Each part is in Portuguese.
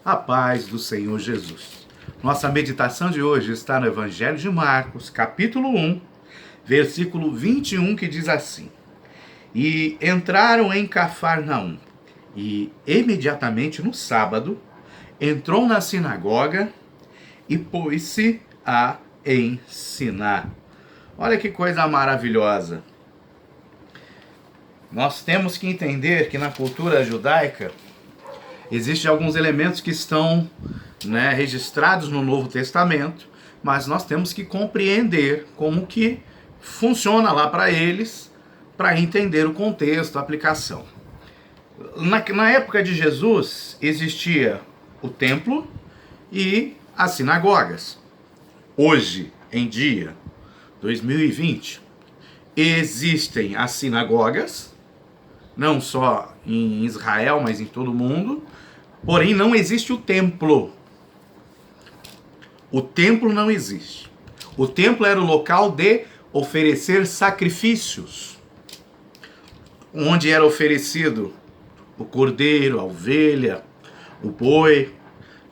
A paz do Senhor Jesus. Nossa meditação de hoje está no Evangelho de Marcos, capítulo 1, versículo 21, que diz assim: E entraram em Cafarnaum, e imediatamente no sábado entrou na sinagoga e pôs-se a ensinar. Olha que coisa maravilhosa. Nós temos que entender que na cultura judaica existem alguns elementos que estão registrados no Novo Testamento, mas nós temos que compreender como que funciona lá para eles, para entender o contexto, a aplicação. Na época de Jesus, existia o templo e as sinagogas. Hoje, em dia, 2020, existem as sinagogas, não só em Israel, mas em todo o mundo, porém não existe o templo. O templo não existe. O templo era o local de oferecer sacrifícios, onde era oferecido o cordeiro, a ovelha, o boi,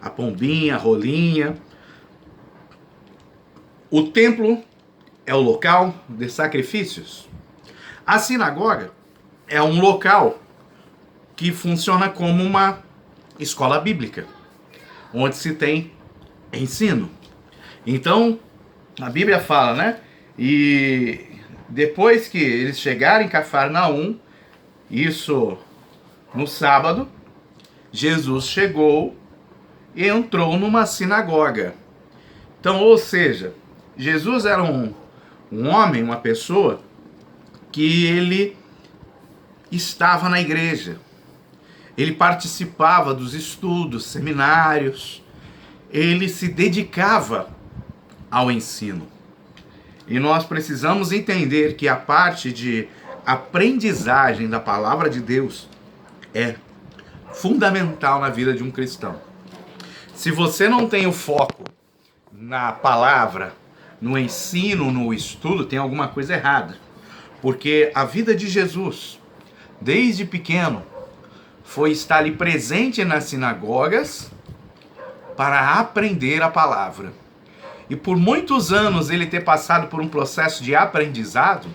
a pombinha, a rolinha. O templo é o local de sacrifícios. A sinagoga é um local que funciona como uma escola bíblica, onde se tem ensino. Então, a Bíblia fala, E depois que eles chegaram em Cafarnaum, isso no sábado, Jesus chegou e entrou numa sinagoga. Então, ou seja, Jesus era um homem, uma pessoa, que ele estava na igreja. Ele participava dos estudos, seminários, ele se dedicava ao ensino. E nós precisamos entender que a parte de aprendizagem da palavra de Deus é fundamental na vida de um cristão. Se você não tem o foco na palavra, no ensino, no estudo, tem alguma coisa errada. Porque a vida de Jesus, desde pequeno, foi estar ali presente nas sinagogas para aprender a palavra. E por muitos anos ele ter passado por um processo de aprendizado,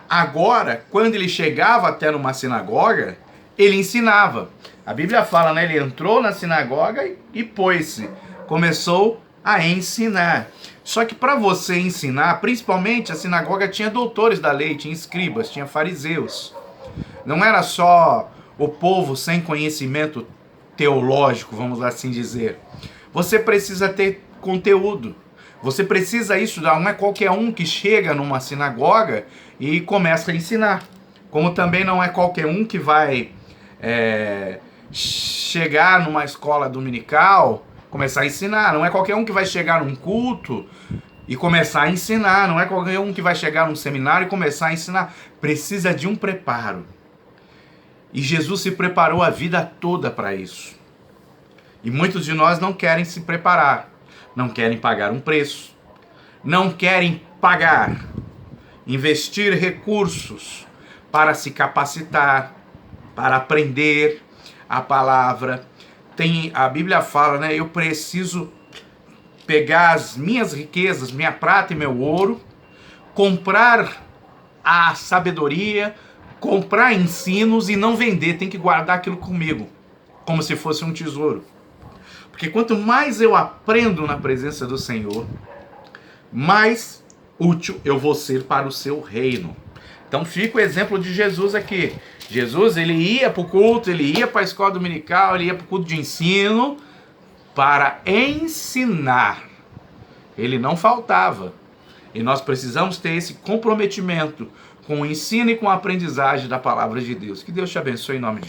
agora, quando ele chegava até numa sinagoga, ele ensinava. A Bíblia fala, ele entrou na sinagoga e pôs-se, começou a ensinar. Só que para você ensinar, principalmente a sinagoga tinha doutores da lei, tinha escribas, tinha fariseus. Não era só o povo sem conhecimento teológico, vamos assim dizer. Você precisa ter conteúdo. Você precisa estudar. Não é qualquer um que chega numa sinagoga e começa a ensinar. Como também não é qualquer um que vai chegar numa escola dominical, começar a ensinar. Não é qualquer um que vai chegar num culto e começar a ensinar. Não é qualquer um que vai chegar num seminário e começar a ensinar. Precisa de um preparo. E Jesus se preparou a vida toda para isso. E muitos de nós não querem se preparar, não querem pagar um preço, não querem investir recursos para se capacitar, para aprender a palavra. A Bíblia fala, eu preciso pegar as minhas riquezas, minha prata e meu ouro, comprar a sabedoria, comprar ensinos e não vender, tem que guardar aquilo comigo, como se fosse um tesouro. Porque quanto mais eu aprendo na presença do Senhor, mais útil eu vou ser para o seu reino. Então fica o exemplo de Jesus aqui. Jesus, ele ia para o culto, ele ia para a escola dominical, ele ia para o culto de ensino para ensinar. Ele não faltava. E nós precisamos ter esse comprometimento com o ensino e com a aprendizagem da palavra de Deus. Que Deus te abençoe em nome de Jesus.